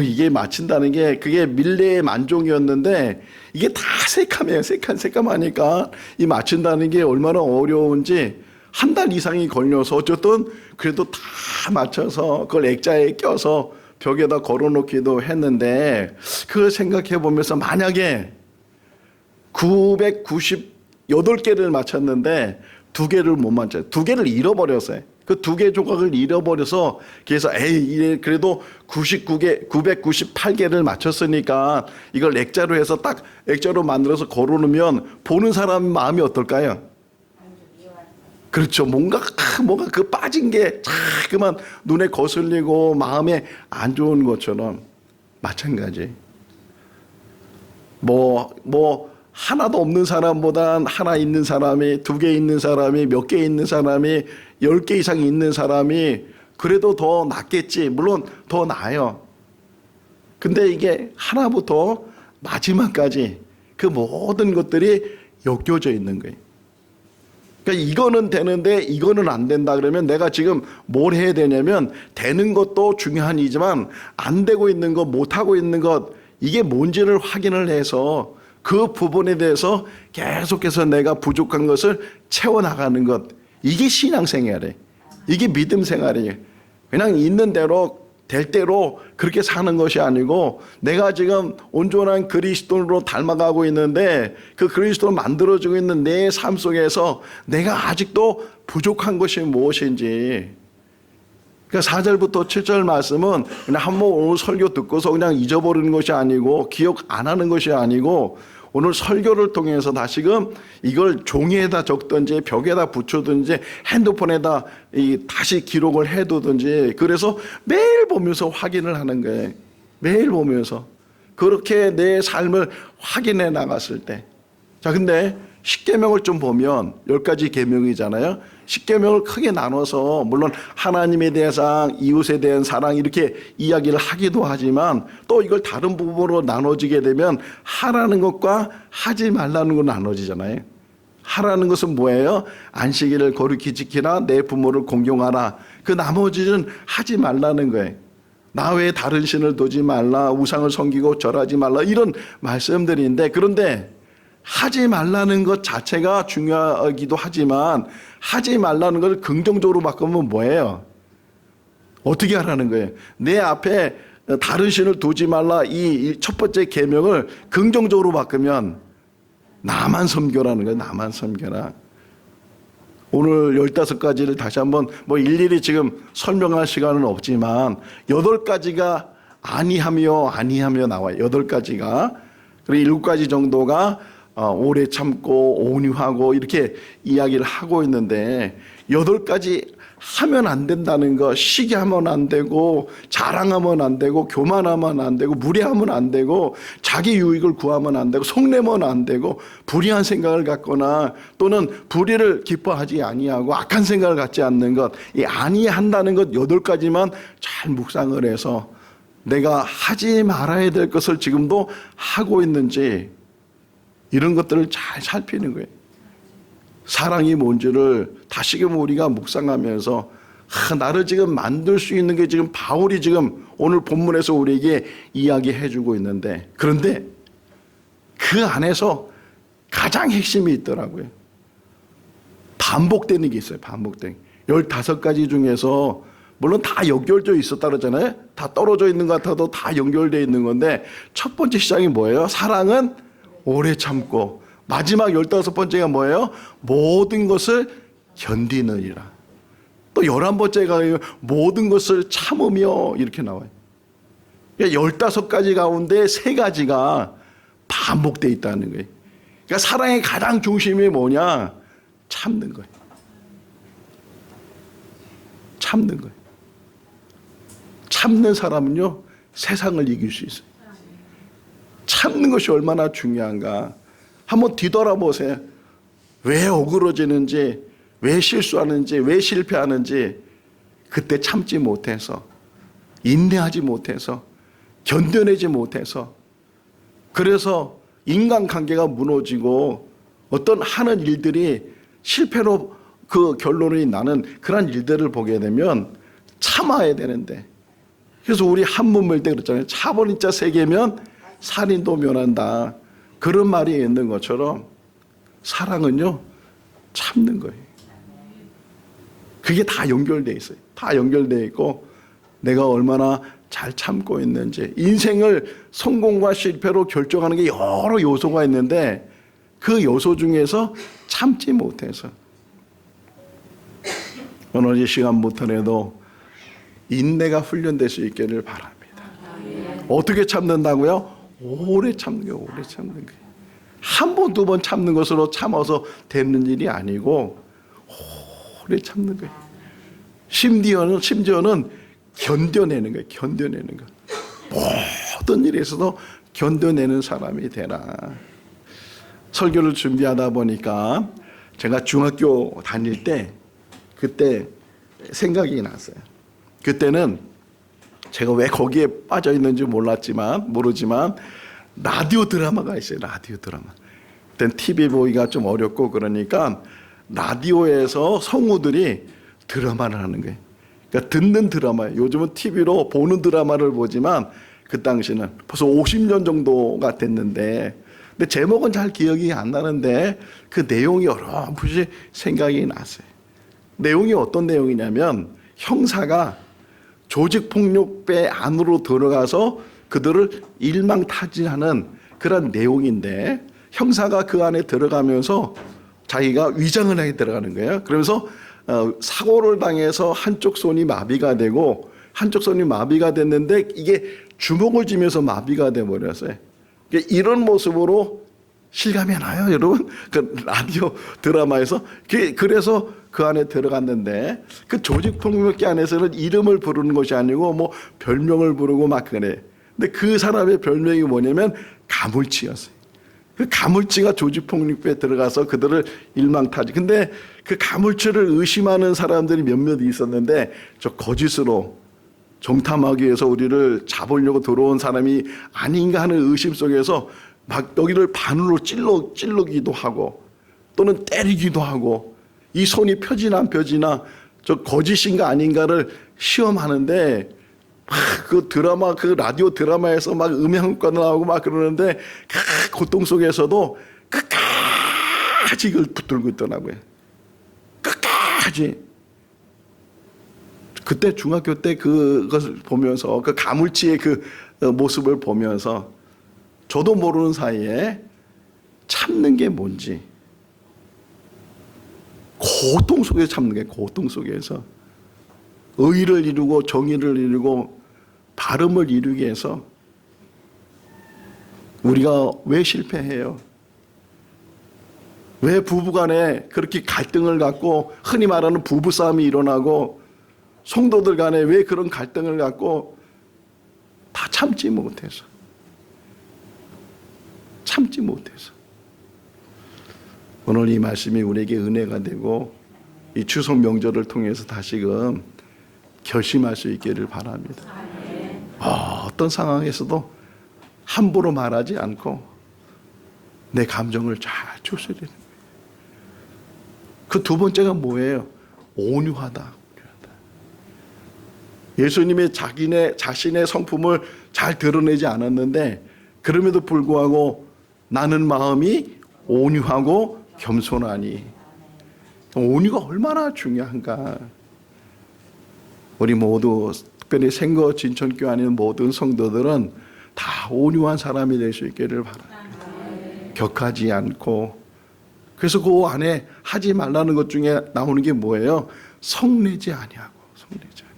S4: 이게 맞춘다는 게 그게 밀레의 만종이었는데 이게 다 새까매요. 새까매니까 이 맞춘다는 게 얼마나 어려운지 한 달 이상이 걸려서 어쨌든 그래도 다 맞춰서 그걸 액자에 껴서 벽에다 걸어놓기도 했는데 그걸 생각해 보면서 만약에 998개를 맞췄는데 2개를 못 맞춰요. 2개를 잃어버렸어요. 그 2개 조각을 잃어버려서 그래서 이래 그래도 998개를 맞췄으니까 이걸 액자로 해서 딱 액자로 만들어서 걸어놓으면 보는 사람 마음이 어떨까요? 그렇죠. 뭔가 그 빠진 게 자꾸만 눈에 거슬리고 마음에 안 좋은 것처럼 마찬가지. 하나도 없는 사람보단 하나 있는 사람이, 2개 있는 사람이, 몇 개 있는 사람이, 10개 이상 있는 사람이 그래도 더 낫겠지. 물론 더 나아요. 근데 이게 하나부터 마지막까지 그 모든 것들이 엮여져 있는 거예요. 그러니까 이거는 되는데 이거는 안 된다 그러면 내가 지금 뭘 해야 되냐면 되는 것도 중요한 이지만 안 되고 있는 것, 못하고 있는 것 이게 뭔지를 확인을 해서 그 부분에 대해서 계속해서 내가 부족한 것을 채워나가는 것. 이게 신앙생활이에요. 이게 믿음 생활이에요. 그냥 있는 대로 될 대로 그렇게 사는 것이 아니고 내가 지금 온전한 그리스도로 닮아가고 있는데 그 그리스도를 만들어주고 있는 내 삶 속에서 내가 아직도 부족한 것이 무엇인지. 그러니까 4절부터 7절 말씀은 그냥 한번 오늘 설교 듣고서 그냥 잊어버리는 것이 아니고 기억 안 하는 것이 아니고 오늘 설교를 통해서 다시금 이걸 종이에다 적든지 벽에다 붙여든지 핸드폰에다 다시 기록을 해두든지 그래서 매일 보면서 확인을 하는 거예요. 매일 보면서 그렇게 내 삶을 확인해 나갔을 때. 자, 근데 10계명을 좀 보면 10가지 계명이잖아요. 10계명을 크게 나눠서 물론 하나님에 대한 사랑, 이웃에 대한 사랑 이렇게 이야기를 하기도 하지만 또 이걸 다른 부분으로 나눠지게 되면 하라는 것과 하지 말라는 건 나눠지잖아요. 하라는 것은 뭐예요? 안식일을 거룩히 지키라, 내 부모를 공경하라. 그 나머지는 하지 말라는 거예요. 나 외에 다른 신을 두지 말라, 우상을 섬기고 절하지 말라 이런 말씀들인데 그런데 하지 말라는 것 자체가 중요하기도 하지만 하지 말라는 걸 긍정적으로 바꾸면 뭐예요? 어떻게 하라는 거예요? 내 앞에 다른 신을 두지 말라 이 첫 번째 계명을 긍정적으로 바꾸면 나만 섬겨라는 거예요. 나만 섬겨라. 오늘 15가지를 다시 한번 일일이 지금 설명할 시간은 없지만 8가지가 아니하며 나와요. 8가지가. 그리고 7가지 정도가 오래 참고 온유하고 이렇게 이야기를 하고 있는데 8가지 하면 안 된다는 거 시기하면 안 되고 자랑하면 안 되고 교만하면 안 되고 무례하면 안 되고 자기 유익을 구하면 안 되고 속내면 안 되고 불의한 생각을 갖거나 또는 불의를 기뻐하지 아니하고 악한 생각을 갖지 않는 것 이 아니한다는 것 8가지만 잘 묵상을 해서 내가 하지 말아야 될 것을 지금도 하고 있는지 이런 것들을 잘 살피는 거예요. 사랑이 뭔지를 다시금 우리가 묵상하면서 나를 지금 만들 수 있는 게 지금 바울이 지금 오늘 본문에서 우리에게 이야기해 주고 있는데 그런데 그 안에서 가장 핵심이 있더라고요. 반복되는 게 있어요. 반복되는 15가지 중에서 물론 다 연결되어 있었다 그러잖아요. 다 떨어져 있는 것 같아도 다 연결되어 있는 건데 첫 번째 시작이 뭐예요? 사랑은 오래 참고 마지막 15번째가 뭐예요? 모든 것을 견디느니라. 또 11번째가 모든 것을 참으며 이렇게 나와요. 15가지 가운데 3가지가 반복되어 있다는 거예요. 그러니까 사랑의 가장 중심이 뭐냐? 참는 거예요. 참는 거예요. 참는 사람은요, 세상을 이길 수 있어요. 참는 것이 얼마나 중요한가. 한번 뒤돌아보세요. 왜 어그러지는지, 왜 실수하는지, 왜 실패하는지, 그때 참지 못해서, 인내하지 못해서, 견뎌내지 못해서, 그래서 인간관계가 무너지고 어떤 하는 일들이 실패로 그 결론이 나는 그런 일들을 보게 되면 참아야 되는데, 그래서 우리 한문물 때 그랬잖아요. 차버린 자 세 개면 살인도 면한다. 그런 말이 있는 것처럼 사랑은요, 참는 거예요. 그게 다 연결되어 있어요. 다 연결되어 있고, 내가 얼마나 잘 참고 있는지. 인생을 성공과 실패로 결정하는 게 여러 요소가 있는데, 그 요소 중에서 참지 못해서 오늘 이 시간부터라도 인내가 훈련될 수 있기를 바랍니다. 어떻게 참는다고요? 오래 참는 거예요. 오래 참는 거예요. 한 번, 두 번 참는 것으로 참아서 되는 일이 아니고 오래 참는 거예요. 심지어는 견뎌내는 거예요. 견뎌내는 거. 모든 일에서도 견뎌내는 사람이 되라. 설교를 준비하다 보니까 제가 중학교 다닐 때 그때 생각이 났어요. 그때는 제가 왜 거기에 빠져 있는지 모르지만 라디오 드라마가 있어요. 라디오 드라마. 그때는 TV 보기가 좀 어렵고 그러니까 라디오에서 성우들이 드라마를 하는 거예요. 그러니까 듣는 드라마예요. 요즘은 TV로 보는 드라마를 보지만 그 당시는 벌써 50년 정도가 됐는데, 근데 제목은 잘 기억이 안 나는데 그 내용이 어렴풋이 생각이 났어요. 내용이 어떤 내용이냐면 형사가 조직폭력배 안으로 들어가서 그들을 일망타진하는 그런 내용인데, 형사가 그 안에 들어가면서 자기가 위장을 하게 들어가는 거예요. 그러면서 사고를 당해서 한쪽 손이 마비가 되고, 한쪽 손이 마비가 됐는데 이게 주먹을 쥐면서 마비가 돼버렸어요. 이런 모습으로 실감이 나요, 여러분? 그 라디오 드라마에서. 그래서 그 안에 들어갔는데, 그 조직폭력배 안에서는 이름을 부르는 것이 아니고 뭐 별명을 부르고 막 그래. 근데 그 사람의 별명이 뭐냐면 가물치였어요. 그 가물치가 조직폭력배에 들어가서 그들을 일망타지. 근데 그 가물치를 의심하는 사람들이 몇몇 있었는데, 저 거짓으로 정탐하기 위해서 우리를 잡으려고 들어온 사람이 아닌가 하는 의심 속에서 막 여기를 반으로 찔르기도 하고 또는 때리기도 하고, 이 손이 펴지나 안 펴지나 저 거짓인가 아닌가를 시험하는데, 그 드라마, 그 라디오 드라마에서 막 음향효과 나오고 막 그러는데 그 고통 속에서도 끝까지 이걸 붙들고 있더라고요. 끝까지. 그때 중학교 때 그것을 보면서, 그 가물치의 그 모습을 보면서 저도 모르는 사이에 참는 게 뭔지, 고통 속에서 참는 게, 고통 속에서 의를 이루고 정의를 이루고 바름을 이루기 위해서 우리가 왜 실패해요? 왜 부부간에 그렇게 갈등을 갖고 흔히 말하는 부부싸움이 일어나고, 성도들 간에 왜 그런 갈등을 갖고, 다 참지 못해서. 참지 못해서. 오늘 이 말씀이 우리에게 은혜가 되고 이 추석 명절을 통해서 다시금 결심할 수 있기를 바랍니다. 어떤 상황에서도 함부로 말하지 않고 내 감정을 잘 추스리는 거예요. 그 두 번째가 뭐예요? 온유하다. 예수님이 자신의 성품을 잘 드러내지 않았는데, 그럼에도 불구하고 나는 마음이 온유하고 겸손하니. 온유가 얼마나 중요한가. 우리 모두, 특별히 생거 진천교회 아닌 모든 성도들은 다 온유한 사람이 될 수 있기를 바랍니다. 격하지 않고. 그래서 그 안에 하지 말라는 것 중에 나오는 게 뭐예요? 성내지 아니하고. 성내지 아니하고.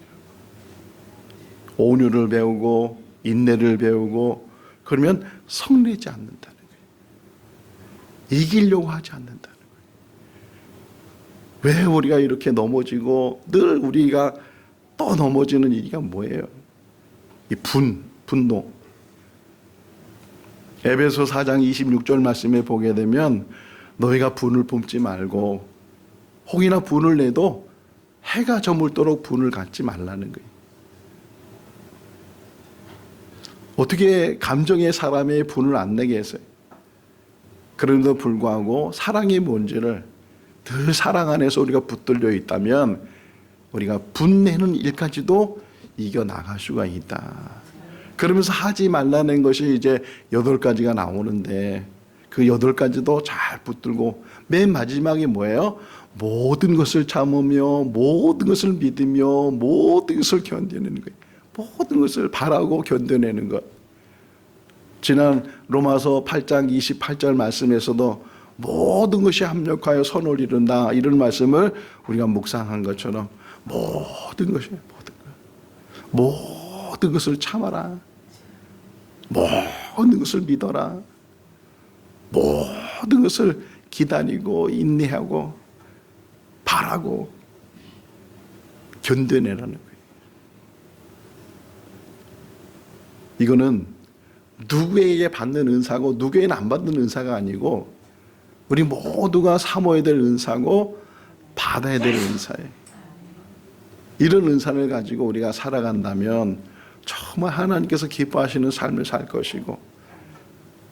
S4: 온유를 배우고 인내를 배우고, 그러면 성내지 않는다는 거예요. 이기려고 하지 않는다는 거예요. 왜 우리가 이렇게 넘어지고 늘 우리가 또 넘어지는 이유가 뭐예요? 이 분노. 에베소 4장 26절 말씀에 보게 되면 너희가 분을 뿜지 말고 혹이나 분을 내도 해가 저물도록 분을 갖지 말라는 거예요. 어떻게 감정의 사람의 분을 안 내게 했어요? 그럼에도 불구하고 사랑이 뭔지를 늘 사랑 안에서 우리가 붙들려 있다면 우리가 분내는 일까지도 이겨나갈 수가 있다. 그러면서 하지 말라는 것이 이제 8가지가 나오는데 그 8가지도 잘 붙들고 맨 마지막에 뭐예요? 모든 것을 참으며 모든 것을 믿으며 모든 것을 견뎌내는 거예요. 모든 것을 바라고 견뎌내는 것. 지난 로마서 8장 28절 말씀에서도 모든 것이 합력하여 선을 이룬다 이런 말씀을 우리가 묵상한 것처럼 모든 것을 참아라. 모든 것을 믿어라. 모든 것을 기다리고 인내하고 바라고 견뎌내라는 거예요. 이거는 누구에게 받는 은사고 누구에게는 안 받는 은사가 아니고 우리 모두가 사모해야 될 은사고 받아야 될 은사예요. 이런 은사를 가지고 우리가 살아간다면 정말 하나님께서 기뻐하시는 삶을 살 것이고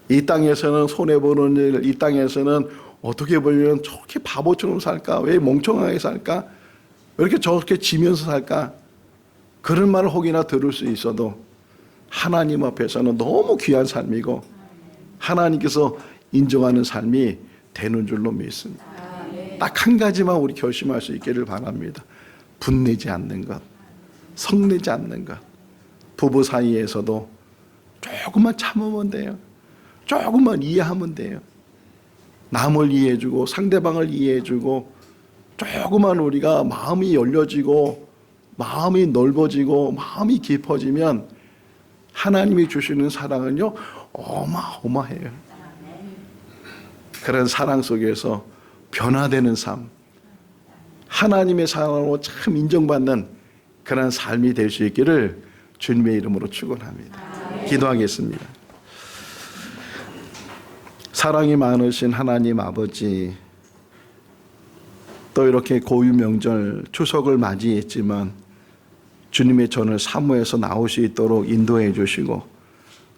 S4: 이 땅에서는 손해보는 일, 이 땅에서는 어떻게 보면 저렇게 바보처럼 살까? 왜 멍청하게 살까? 왜 이렇게 저렇게 지면서 살까? 그런 말을 혹이나 들을 수 있어도 하나님 앞에서는 너무 귀한 삶이고 하나님께서 인정하는 삶이 되는 줄로 믿습니다. 딱 한 가지만 우리 결심할 수 있기를 바랍니다. 분내지 않는 것, 성내지 않는 것. 부부 사이에서도 조금만 참으면 돼요. 조금만 이해하면 돼요. 남을 이해해주고 상대방을 이해해주고 조금만 우리가 마음이 열려지고 마음이 넓어지고 마음이 깊어지면 하나님이 주시는 사랑은요 어마어마해요. 그런 사랑 속에서 변화되는 삶, 하나님의 사랑으로 참 인정받는 그런 삶이 될 수 있기를 주님의 이름으로 축원합니다. 기도하겠습니다. 사랑이 많으신 하나님 아버지, 또 이렇게 고유 명절 추석을 맞이했지만 주님의 전을 사모해서 나올 수 있도록 인도해 주시고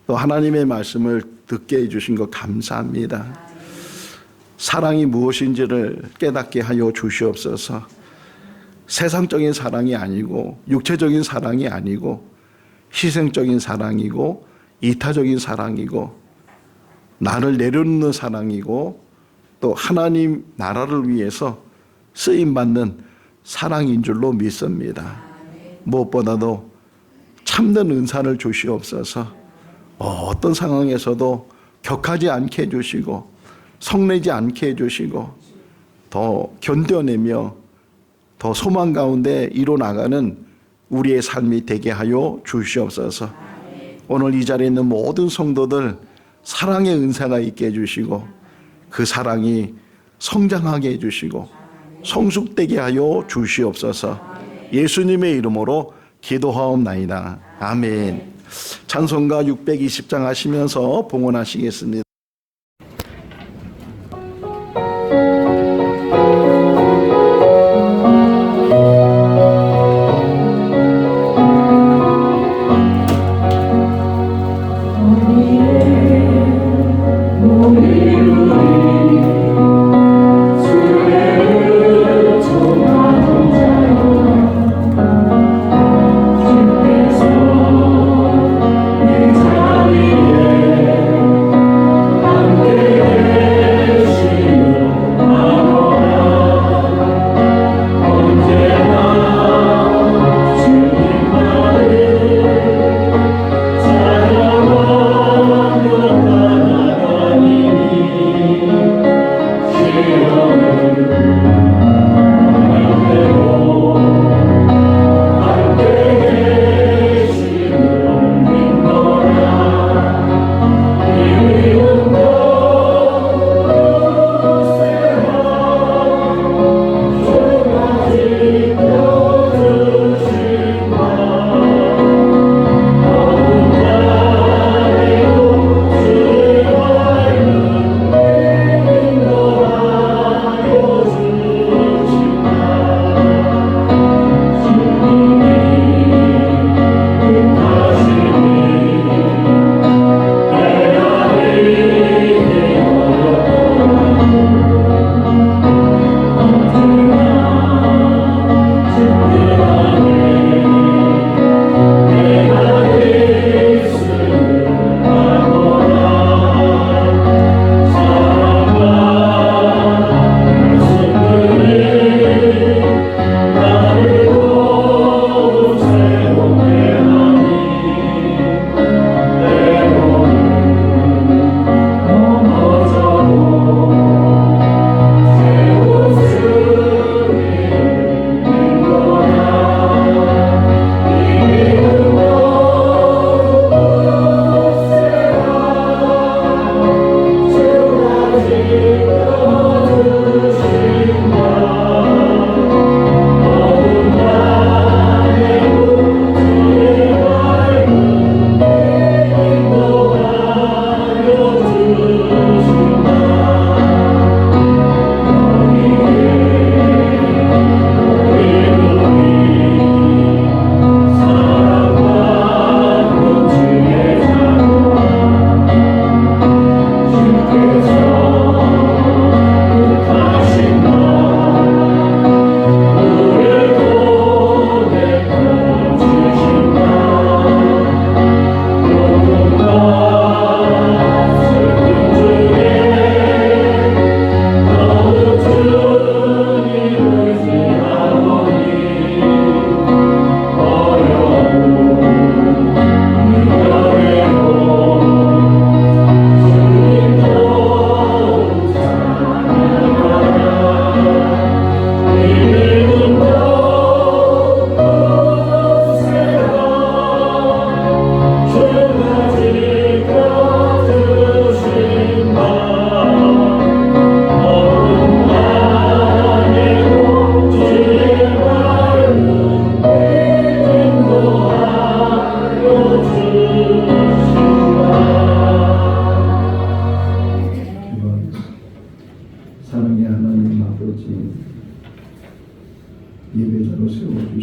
S4: 또 하나님의 말씀을 듣게 해 주신 것 감사합니다. 사랑이 무엇인지를 깨닫게 하여 주시옵소서. 세상적인 사랑이 아니고 육체적인 사랑이 아니고 희생적인 사랑이고 이타적인 사랑이고 나를 내려놓는 사랑이고 또 하나님 나라를 위해서 쓰임받는 사랑인 줄로 믿습니다. 무엇보다도 참는 은사를 주시옵소서. 어떤 상황에서도 격하지 않게 해주시고 성내지 않게 해주시고 더 견뎌내며 더 소망 가운데 이뤄나가는 우리의 삶이 되게 하여 주시옵소서. 오늘 이 자리에 있는 모든 성도들 사랑의 은사가 있게 해주시고 그 사랑이 성장하게 해주시고 성숙되게 하여 주시옵소서. 예수님의 이름으로 기도하옵나이다. 아멘. 찬송가 620장 하시면서 봉헌하시겠습니다.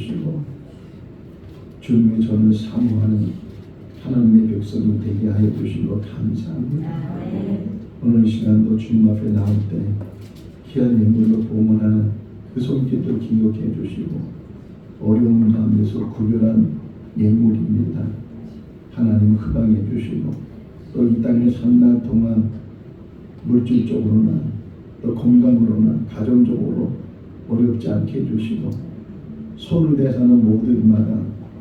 S1: 주시고 주님의 저를 사모하는 하나님의 백성이 되게 하여 주시고 감사합니다. 오늘 이 시간도 주님 앞에 나올 때 귀한 예물로 봉헌하는 그 손길도 기억해 주시고 어려운 가운데서 구별한 예물입니다. 하나님 흡강해 주시고 또 이 땅에 산 날 동안 물질적으로나 또 건강으로나 가정적으로 어렵지 않게 해주시고 손을 대사는 모두마다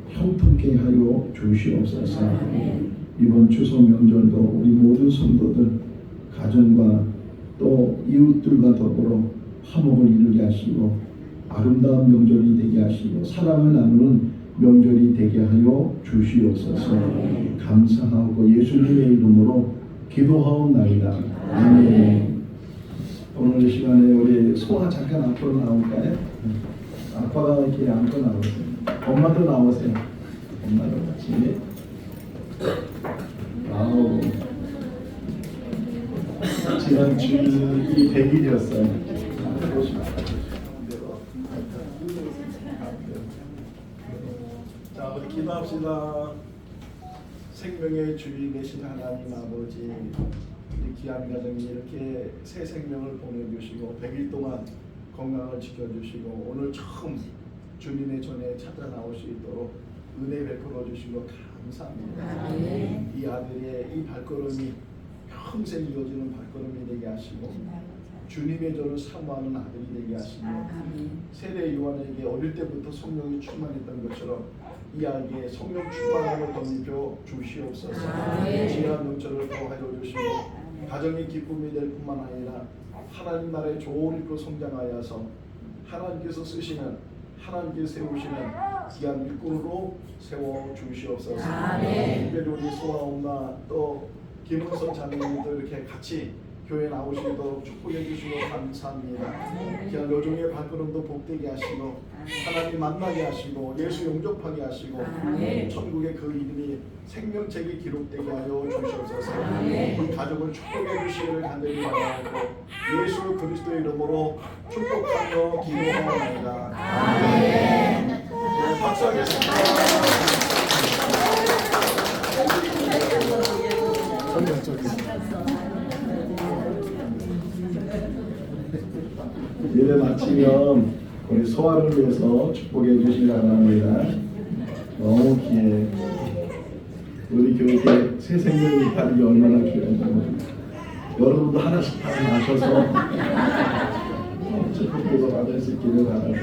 S1: 형통케 하여 주시옵소서. 이번 추석 명절도 우리 모든 성도들 가정과 또 이웃들과 더불어 화목을 이루게 하시고 아름다운 명절이 되게 하시고 사랑을 나누는 명절이 되게 하여 주시옵소서. 감사하고 예수님의 이름으로 기도하옵나이다. 아멘. 오늘 이 시간에 우리 소아 잠깐 앞으로 나올까요? 아빠가 이렇게 안고 나오세요. 엄마도 나오세요. 엄마도 같이. 아우. 지난 주일이 100일이었어요. 자, 우리 기도합시다. 생명의 주인 되신 하나님 아버지, 우리 귀한 가정이 이렇게 새 생명을 보내주시고 100일 동안 건강을 지켜주시고 오늘 처음 주님의 전에 찾아 나올 수 있도록 은혜 베풀어 주시고 감사합니다. 이 아들의 이 발걸음이 평생 이어지는 발걸음이 되게 하시고 주님의 저를 사모하는 아들이 되게 하시고 세례 요한에게 어릴 때부터 성령이 충만했던 것처럼 이 아이에게 성령 충만함을 덧입혀 주시옵소서. 지혜와 능처를 더하여 주시고 가정의 기쁨이 될 뿐만 아니라 하나님 나라의 좋은 일로 성장하여서 하나님께서 쓰시는 하나님께서 세우시는 귀한 일꾼으로 세워 주시옵소서. 특별히 우리 소아 엄마 또 김은선 자매님도 이렇게 같이 교회 나오시도록 축복해 주시고 감사합니다. 귀한 요정의 발걸음도 복되게 하시고 하나님 만나게 하시고 예수 영접하게 하시고 천국의 그 이름이 생명책에 기록되게 하여 주시옵소서. 우리 가족을 축복해 주시기를 간절히 바라고 예수 그리스도의 이름으로 축복하며 기도하옵나이다. 아멘. 네, 박수하겠습니다. 예배 마치면 우리 소아를 위해서 축복해 주시기 바랍니다. 너무 귀해. 우리 교육에 새 생명이 있다는 게 얼마나 귀한지 여러분도 하나씩 다 나셔서 축복도 받을 수 있기를 바랍니다.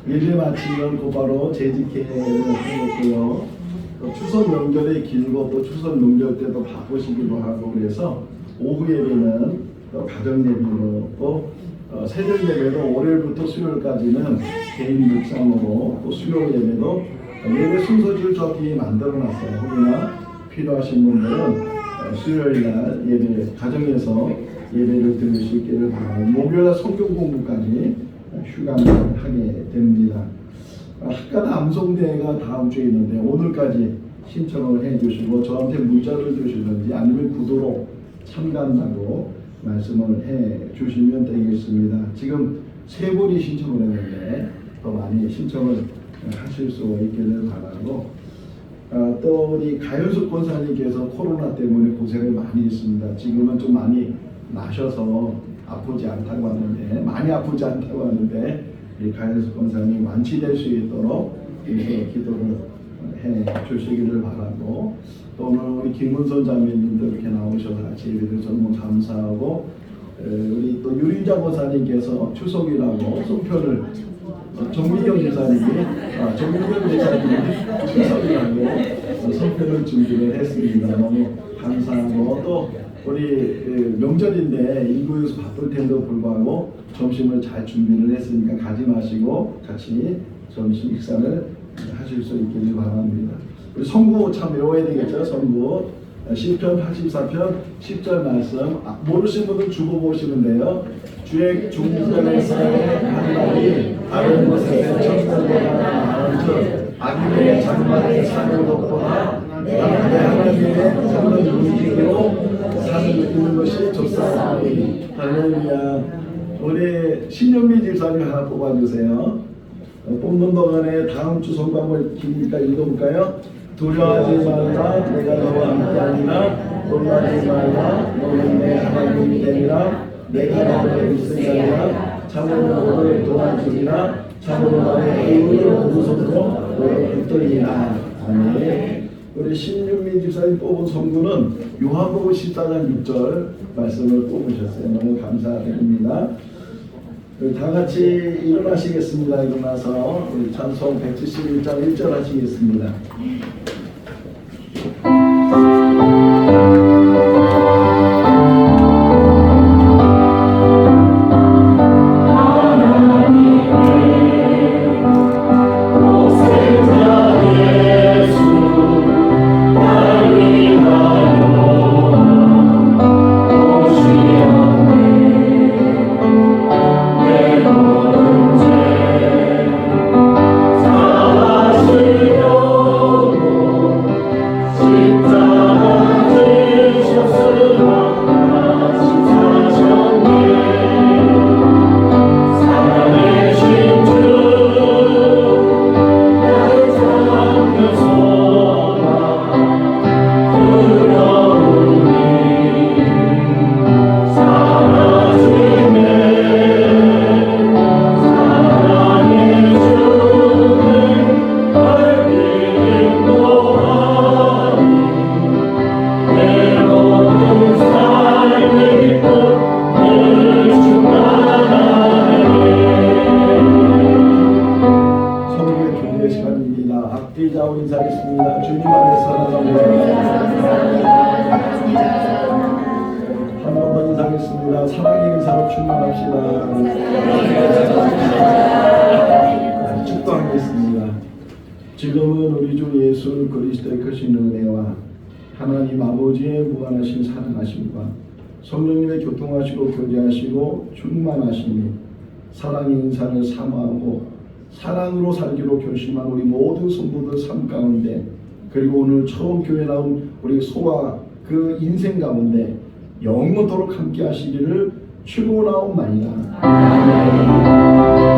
S1: 예배 마치면 곧바로 재직회를 하고요. 또 추석 명절에 길고 또 추석 명절 때도 바쁘시기도 하고 그래서 오후 예배는 또 가정 예배로 또 새벽 예배도 월요일부터 수요일까지는 개인 묵상으로 또 수요 예배도 예배 순서를 저기 만들어놨어요. 혹여나 필요하신 분들은 수요일날 예배 가정에서 예배를 들을 수 있기를 바랍니다. 목요일날 성경 공부까지 휴강을 하게 됩니다. 학간 암송대회가 다음 주에 있는데 오늘까지 신청을 해주시고 저한테 문자를 주시든지 아니면 구도로 참가한다고 말씀을 해 주시면 되겠습니다. 지금 세 분이 신청을 했는데 더 많이 신청을 하실 수 있기를 바라고 또 우리 가윤숙 권사님께서 코로나 때문에 고생을 많이 했습니다. 지금은 좀 많이 나셔서 아프지 않다고 하는데 많이 아프지 않다고 하는데 이 가윤숙 권사님 완치될 수 있도록 기도를 해 주시기를 바라고 또 오늘 우리 김문선 자매님도 이렇게 나오셔서 같이 예배를 너무 감사하고 우리 또 유린자 권사님께서 추석이라고 송편을 정미경 제사님이 추석이라고 송편을 준비를 했습니다. 너무 감사하고 또 우리 명절인데 인구에서 바쁠 텐데도 불구하고 점심을 잘 준비를 했으니까 가지 마시고 같이 점심 식사를 하실 수 있기를 바랍니다. 우리 성구 참 외워야 되겠죠. 성구 시편 84편 10절 말씀 모르시는 분은 주보 보시면 돼요. 주의 중전에서의 하늘이 다른 곳에서 천국보다 나은즉 악인의 장막에 산을 덮거나 내 하나님의 참는 움직이로 산을 느끼는 것이 좋사오니 할렐루야. 우리 신영미 집사님 하나 뽑아주세요. 뽑는 동안에 다음 주 성경을 기니까 읽어볼까요? 두려워하지 말라 내가 너와 함께하니라 놀라지 말라 너는 내 하나님이 되리라 내가 너를 있으리라 참으로 너를 도와주리라 참으로 나의 의를 보소서 너를 붙들리라. 아멘. 우리 신윤미 집사님 뽑은 성구는 요한복음 14장 6절 말씀을 뽑으셨어요. 너무 감사드립니다. 다 같이 일어나시겠습니다. 일어나서 우리 찬송 171장 1절 하시겠습니다. 악기자오 인사하겠습니다. 주님 안에서 한 번 더 인사하겠습니다. 사랑의 인사로 충만합시다. 축도하겠습니다. 지금은 우리 주 예수 그리스도의 크신 은혜와 하나님 아버지의 무한하신 사랑하심과 성령님의 교통하시고 교제하시고 충만하심이 사랑의 인사를 사모하고 사랑으로 살기로 결심한 우리 모든 성도들 삶 가운데 그리고 오늘 처음 교회 나온 우리 소와 그 인생 가운데 영원토록 함께 하시기를 축원하옵나이다.